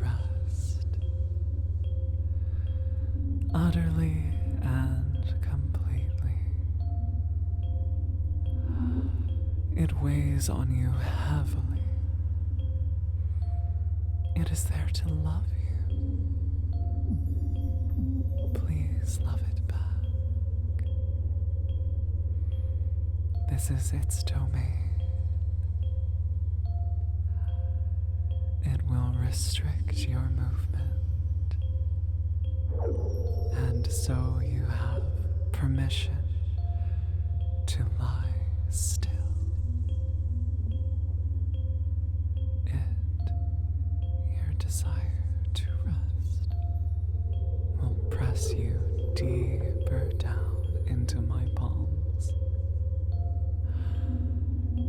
rest. utterly and completely. It weighs on you heavily. It is there to love you. Please love it back. This is its domain. It will restrict your movement, and so you have permission to lie still. Your desire to rest will press you deeper down into my palms.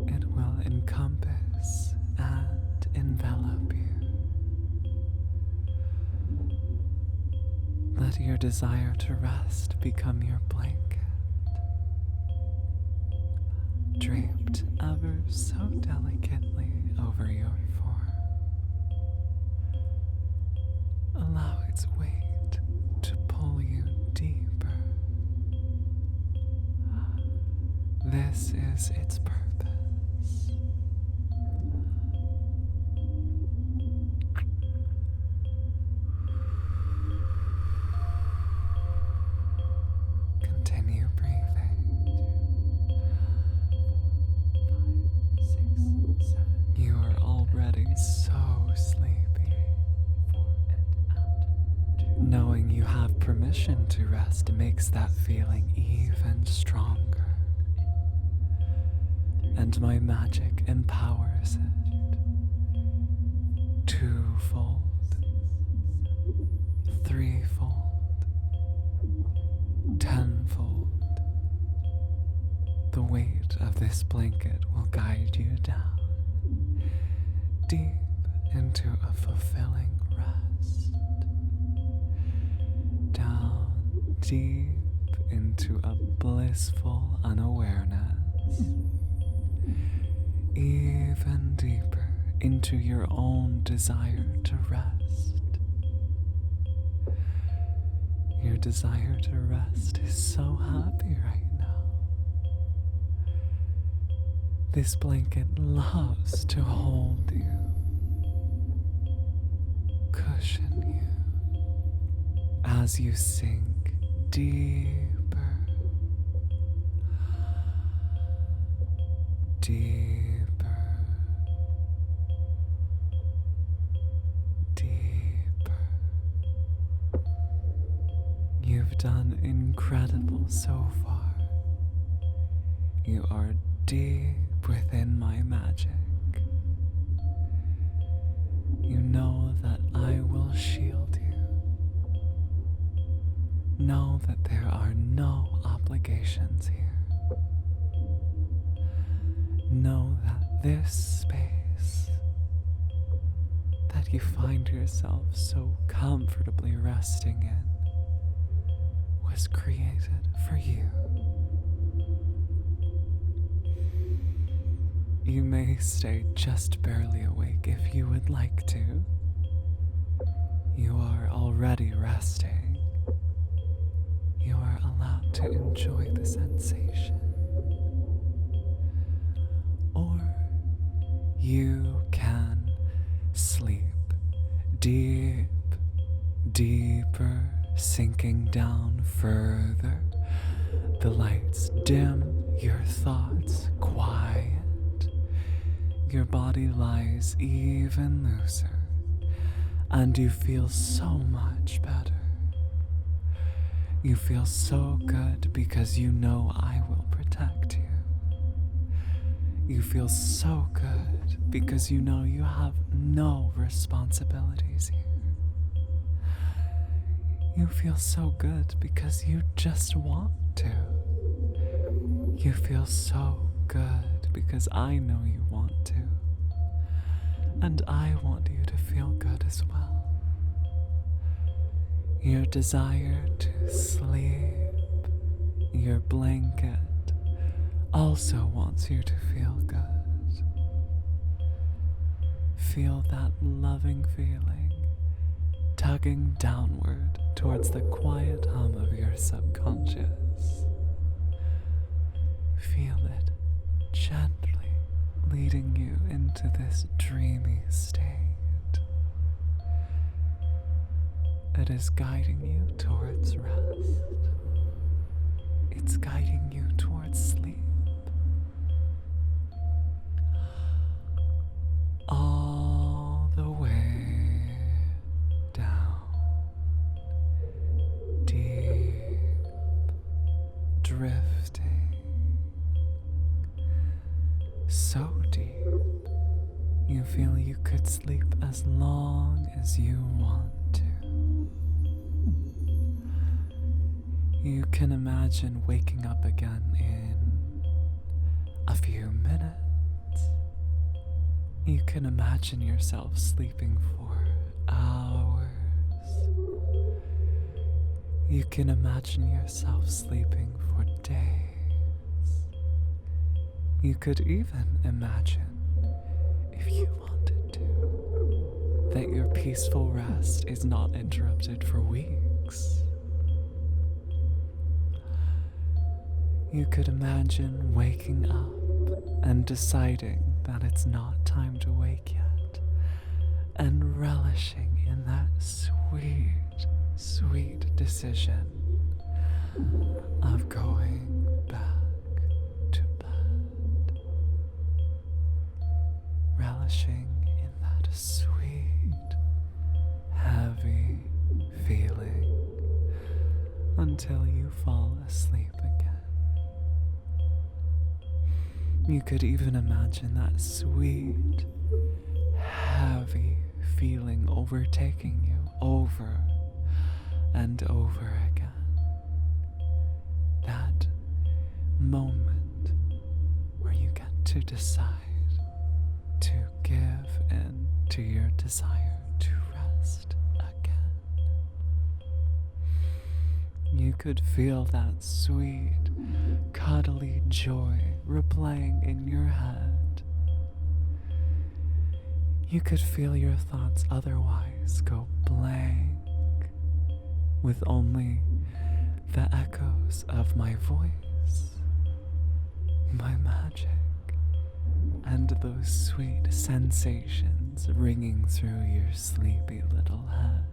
It will encompass and envelop you. Let your desire to rest become your blanket, draped ever so delicately over your form. Allow its weight to pull you deeper. This is its purpose. Continue breathing. 4, 5, 6, 7. You are already so sleepy. 4 and out. 2. Knowing you have permission to rest makes that feeling even stronger. And my magic empowers it. Twofold, threefold, tenfold. The weight of this blanket will guide you down, deep into a fulfilling rest. Down deep into a blissful unawareness. Even deeper into your own desire to rest. Your desire to rest is so happy right now. This blanket loves to hold you, cushion you, as you sink deeper, deeper. You've done incredible so far. You are deep within my magic. You know that I will shield you. Know that there are no obligations here. Know that this space that you find yourself so comfortably resting in was created for you. You may stay just barely awake if you would like to. You are already resting. You are allowed to enjoy the sensation. Or you can sleep deep, deeper, sinking down further. The lights dim, your thoughts quiet. Your body lies even looser, and you feel so much better. You feel so good because you know I will protect you. You feel so good because you know you have no responsibilities here. You feel so good because you just want to. You feel so good because I know you want to. And I want you to feel good as well. Your desire to sleep, your blanket, also wants you to feel good. Feel that loving feeling tugging downward towards the quiet hum of your subconscious. Feel it gently leading you into this dreamy state. It is guiding you towards rest. It's guiding you towards sleep. All the way down, deep, drifting, so deep, you feel you could sleep as long as you want to. You can imagine waking up again in a few minutes. You can imagine yourself sleeping for hours. You can imagine yourself sleeping for days. You could even imagine, if you wanted to, that your peaceful rest is not interrupted for weeks. You could imagine waking up and deciding that it's not time to wake yet, and relishing in that sweet, sweet decision of going back to bed. Relishing in that sweet, heavy feeling until you fall asleep again. You could even imagine that sweet, heavy feeling overtaking you over and over again. That moment where you get to decide to give in to your desire to rest again. You could feel that sweet, cuddly joy replaying in your head. You could feel your thoughts otherwise go blank, with only the echoes of my voice, my magic, and those sweet sensations ringing through your sleepy little head.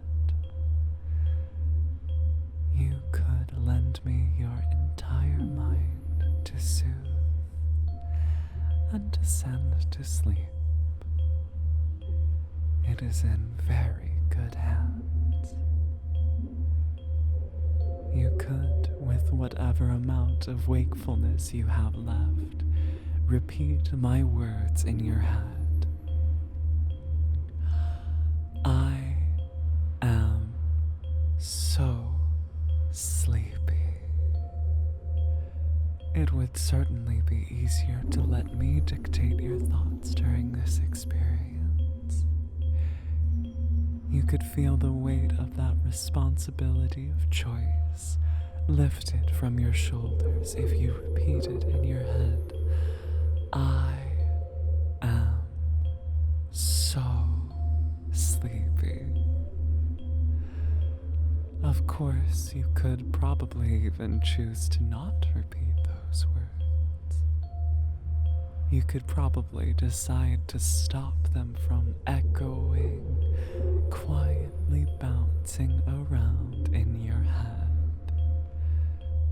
You could lend me your entire mind to soothe and to send to sleep. It is in very good hands. You could, with whatever amount of wakefulness you have left, repeat my words in your head. I am so sleepy. It would certainly be easier to let me dictate your thoughts during this experience. You could feel the weight of that responsibility of choice lifted from your shoulders if you repeated in your head, I am so sleepy. Of course, you could probably even choose to not repeat those words. You could probably decide to stop them from echoing, quietly bouncing around in your head.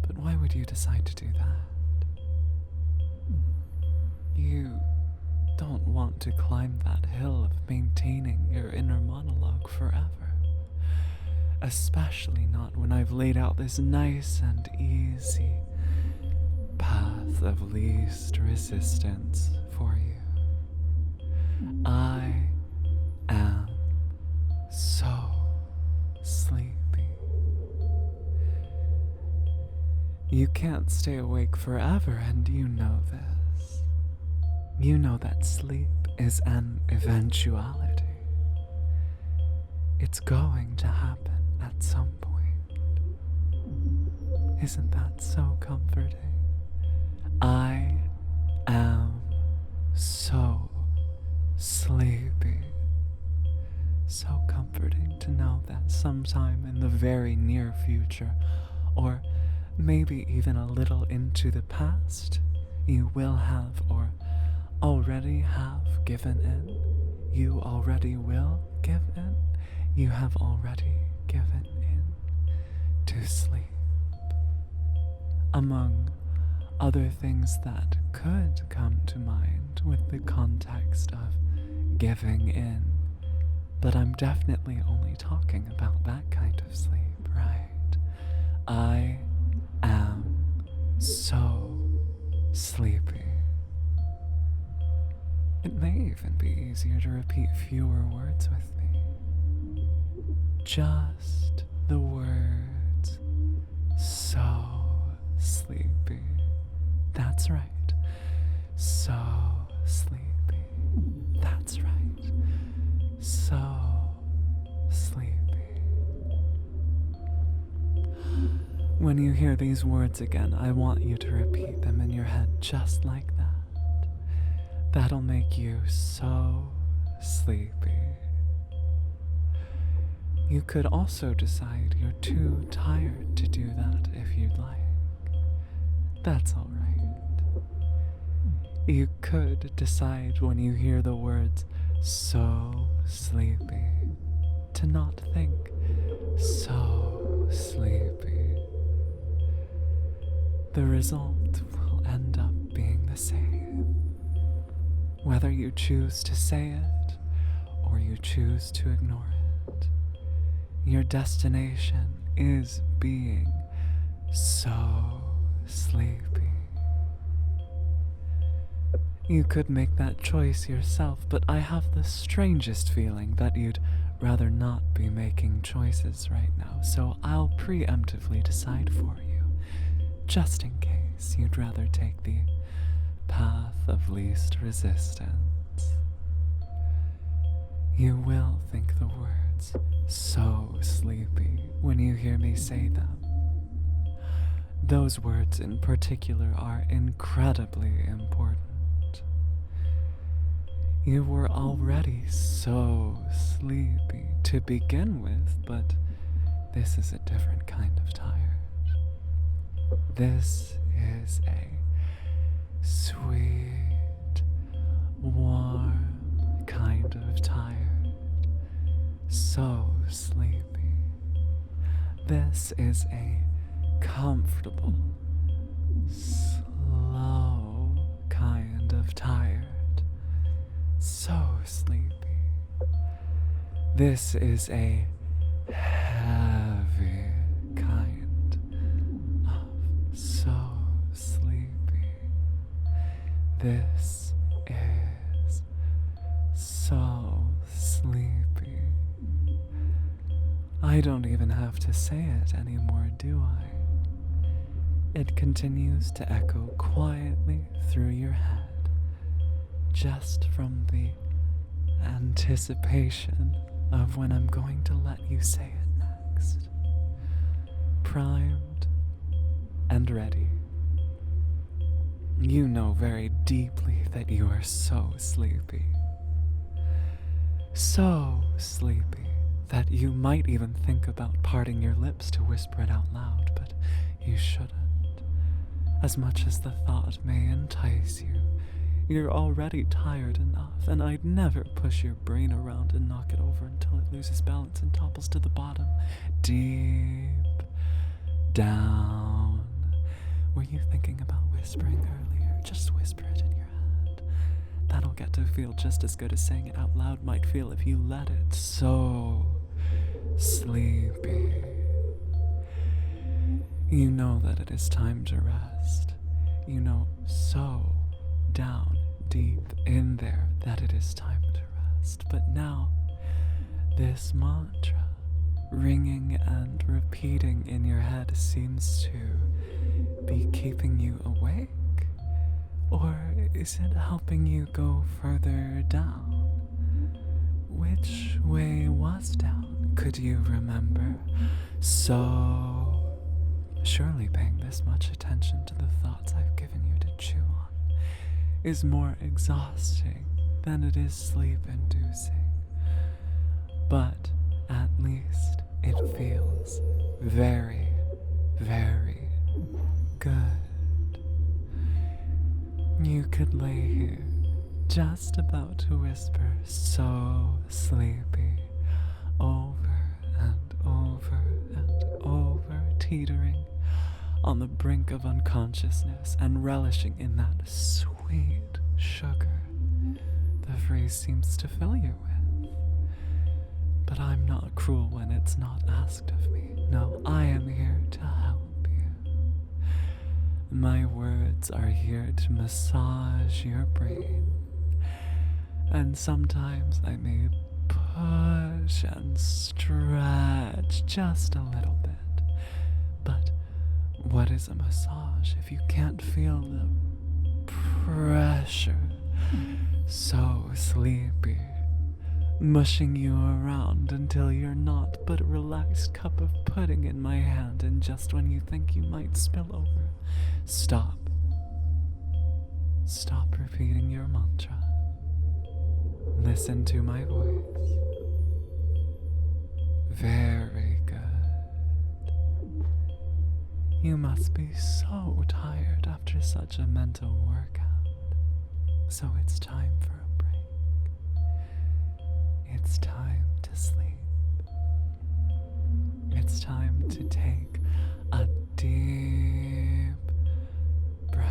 But why would you decide to do that? You don't want to climb that hill of maintaining your inner monologue forever. Especially not when I've laid out this nice and easy path of least resistance for you. I am so sleepy. You can't stay awake forever, and you know this. You know that sleep is an eventuality. It's going to happen at some point. Isn't that so comforting? I am so sleepy. so comforting to know that sometime in the very near future, or maybe even a little into the past, you will have or already have given in. You already will give in. You have already given in to sleep. Among other things that could come to mind with the context of giving in, but I'm definitely only talking about that kind of sleep, right? I am so sleepy. It may even be easier to repeat fewer words with me. Just the words so sleepy. That's right. So sleepy. That's right. So sleepy. When you hear these words again, I want you to repeat them in your head just like that. That'll make you so sleepy. You could also decide you're too tired to do that if you'd like. That's alright. You could decide when you hear the words so sleepy to not think so sleepy. The result will end up being the same. Whether you choose to say it or you choose to ignore it, your destination is being so sleepy. You could make that choice yourself, but I have the strangest feeling that you'd rather not be making choices right now, so I'll preemptively decide for you, just in case you'd rather take the path of least resistance. You will think the words so sleepy when you hear me say them. Those words in particular are incredibly important. You were already so sleepy to begin with, but this is a different kind of tired. This is a sweet, warm kind of tired. So sleepy. This is a comfortable, slow kind of tired. So sleepy. This is a heavy kind of so sleepy. This is so sleepy. I don't even have to say it anymore, do I? It continues to echo quietly through your head, just from the anticipation of when I'm going to let you say it next. Primed and ready. You know very deeply that you are so sleepy. So sleepy that you might even think about parting your lips to whisper it out loud, but you shouldn't. As much as the thought may entice you, you're already tired enough, and I'd never push your brain around and knock it over until it loses balance and topples to the bottom. Deep down. Were you thinking about whispering earlier? Just whisper it in your head. That'll get to feel just as good as saying it out loud might feel if you let it. So sleepy. You know that it is time to rest. You know so down deep in there that it is time to rest. But now, this mantra, ringing and repeating in your head, seems to be keeping you awake? Or is it helping you go further down? Which way was down? Could you remember? So, surely paying this much attention to the thoughts I've given you to chew on is more exhausting than it is sleep-inducing. but at least it feels very, very good. You could lay here just about to whisper so sleepy over and over and over, teetering on the brink of unconsciousness and relishing in that sweet sugar the phrase seems to fill you with. But I'm not cruel when it's not asked of me. No, I am here to help you. My words are here to massage your brain. And sometimes I may push and stretch just a little bit. But what is a massage if you can't feel the pressure? So sleepy, mushing you around until you're not but a relaxed cup of pudding in my hand, and just when you think you might spill over, stop. Stop repeating your mantra. Listen to my voice. Very good. You must be so tired after such a mental workout. So it's time for a break. It's time to sleep. It's time to take a deep breath.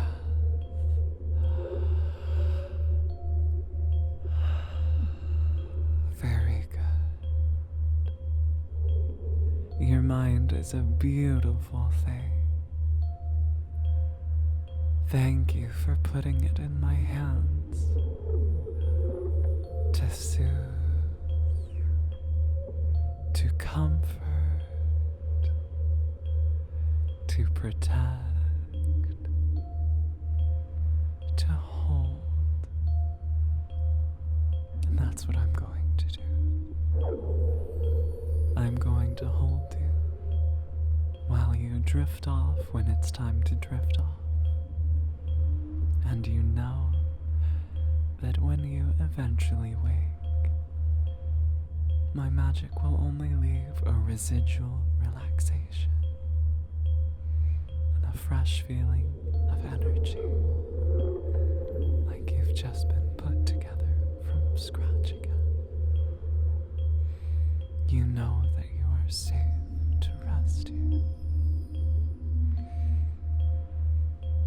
Very good. Your mind is a beautiful thing. Thank you for putting it in my hands to soothe, to comfort, to protect, to hold. And that's what I'm going to do. I'm going to hold you while you drift off when it's time to drift off. And you know that when you eventually wake, my magic will only leave a residual relaxation and a fresh feeling of energy, like you've just been put together from scratch again. You know that you are safe to rest here.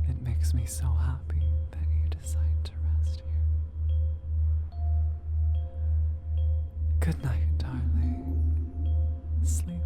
It makes me so happy that you decide to rest here. Good night, darling. Sleep